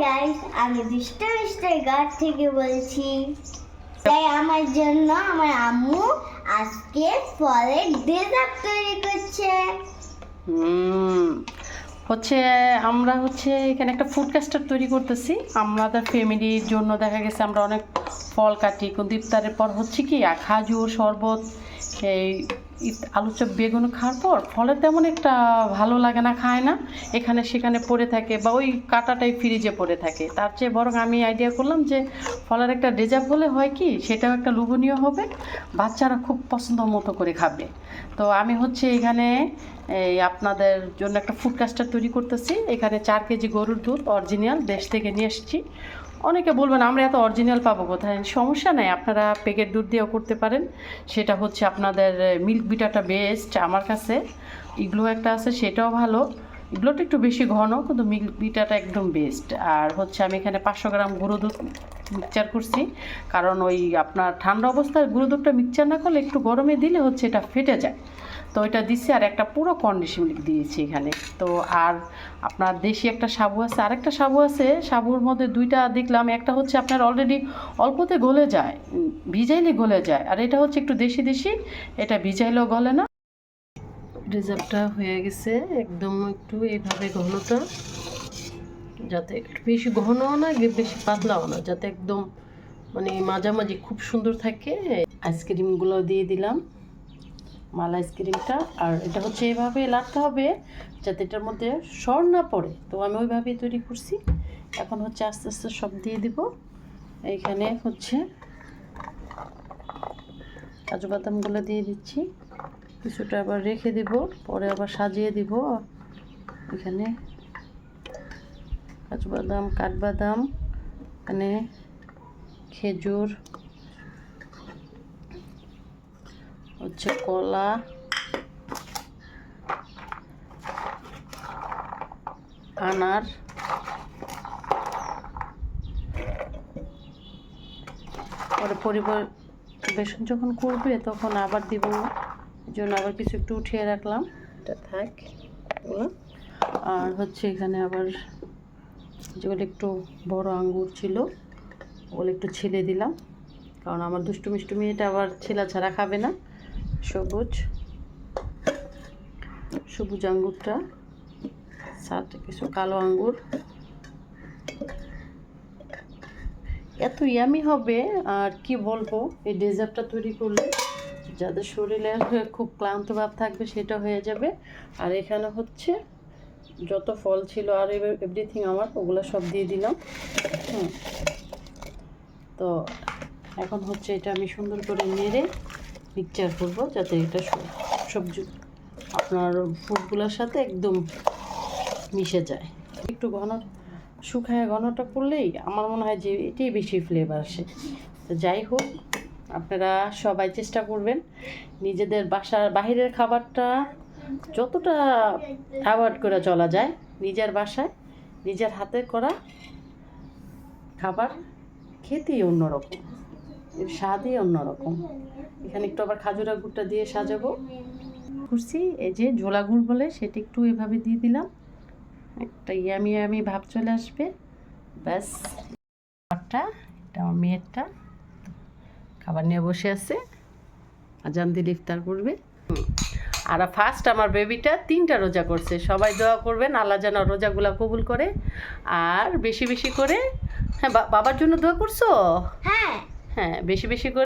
Guys, আমি দুষ্টু mister ঘর থেকে বলছি। তাই আমার জন্য আমার আম্মু আজকে ফলের ডেজার্ট তৈরি করছে। হচ্ছে আমরা এখানে একটা ফুড কাস্টার তৈরি করতেছি আমাদের ফ্যামিলির জন্য। দেখা গেছে আমরা অনেক ফল কাটি, কিন্তু ইফতারের পর হচ্ছে কি খাজুর শরবত, এই আলু চপ বেগুন খাওয়ার পর ফলের তেমন একটা ভালো লাগে না, খায় না, এখানে সেখানে পড়ে থাকে বা ওই কাঁটাটাই ফ্রিজে পড়ে থাকে। তার চেয়ে বরং আমি আইডিয়া করলাম যে ফলের একটা ডেজার্ট হলে হয় কি সেটাও একটা লোভনীয় হবে, বাচ্চারা খুব পছন্দ মতো করে খাবে। তো আমি এখানে এই আপনাদের জন্য একটা ফুড কাস্টার তৈরি করতেছি। এখানে 4 কেজি গরুর দুধ অরিজিনাল দেশ থেকে নিয়ে এসেছি। অনেকে বলবেন আমরা এত অরিজিনাল পাবো কোথায়? সমস্যা নেই, আপনারা প্যাকেট দুধ দিয়েও করতে পারেন। সেটা আপনাদের মিল্ক বিটারটা বেস্ট আমার কাছে। ইগলো একটা আছে, সেটাও ভালো, এগুলোটা একটু বেশি ঘন, কিন্তু মিল্ক বিটারটা একদম বেস্ট। আর আমি এখানে 500 গ্রাম গুঁড়ো দুধ মিক্সচার করছি, কারণ ওই আপনার ঠান্ডা অবস্থায় গুঁড়ো দুধটা মিক্সচার না করলে একটু গরমে দিলে এটা ফেটে যায়। তো এটা দিচ্ছি, আর একটা পুরো কন্ডিশন মিল্ক দিয়েছি এখানে। তো আর আপনার দেশি একটা সাবু আছে, আরেকটা সাবু আছে, সাবুর মধ্যে 2টা দেখলাম। একটা আপনার অলরেডি অল্পতে গলে যায়, ভিজাইলে গলে যায়, আর এটা একটু দেশি দেশি, এটা ভিজাইলেও গলে না। রেজাল্টটা হয়ে গেছে একদম একটু এইভাবে ঘনটা, যাতে একটু বেশি ঘনও না বেশি পাতলাও না, যাতে একদম মানে মাঝামাঝি খুব সুন্দর থাকে। আইসক্রিমগুলো দিয়ে দিলাম, মাল আইসক্রিমটা। আর এটা এইভাবে লাটতে হবে যাতে এটার মধ্যে সর না পড়ে। তো আমি ওইভাবেই তৈরি করছি। এখন আস্তে আস্তে সব দিয়ে দিব। এইখানে কাজু বাদামগুলো দিয়ে দিচ্ছি, কিছুটা আবার রেখে দেব, পরে আবার সাজিয়ে দিব। এখানে কাজু বাদাম, কাঠবাদাম, এখানে খেজুর, কলা, আনার, পরে পরিবেশন যখন করবে তখন আবার দিব, এই জন্য আবার কিছু একটু উঠিয়ে রাখলাম, এটা থাক এগুলো। আর এখানে আবার যেগুলো একটু বড় আঙ্গুর ছিল ওগুলো একটু ছিলে দিলাম, কারণ আমার দুষ্টু মিষ্টু মেয়েটা আবার ছেলা ছাড়া খাবে না। সবুজ আঙ্গুরটা, সাথে কিছু কালো আঙ্গুর। এত ইয়ামি হবে আর কি বলবো। এই ডেজার্টটা তৈরি করলে যাদের শরীরে খুব ক্লান্ত ভাব থাকবে সেটা হয়ে যাবে। আর এখানে যত ফল ছিল আর এভরিথিং আমার ওগুলো সব দিয়ে দিলাম। তো এখন এটা আমি সুন্দর করে নেড়ে মিক্সচার করবো, যাতে এটা সবজি আপনার ফুডগুলোর সাথে একদম মিশে যায়। একটু শুকায় ঘনটা করলেই আমার মনে হয় যে এটাই বেশি ফ্লেভার আসে। তো যাই হোক, আপনারা সবাই চেষ্টা করবেন নিজেদের বাসার বাহিরের খাবারটা যতটা অ্যাভয়েড করে চলা যায়, নিজের বাসায় নিজের হাতে করা খাবার খেতেই অন্যরকম, এর স্বাদই অন্যরকম। এখানে একটু আবার খাজুরা গুড়টা দিয়ে সাজাবো করছি, এই যে ঝোলা গুড় বলে, সেটা একটু এভাবে দিয়ে দিলাম, একটা ইয়ামি ইয়ামি ভাব চলে আসবে। ব্যাস, এটা আমার মেয়েরটা খাবার নিয়ে বসে আছে, আজান দিলে ইফতার করবে। আর ফার্স্ট আমার বেবিটা 3টা রোজা করছে। সবাই দোয়া করবেন আল্লাহ যেন রোজাগুলা কবুল করে, আর বেশি বেশি করে। হ্যাঁ, বাবার জন্য দোয়া করছো? হ্যাঁ, বেশি বেশি করে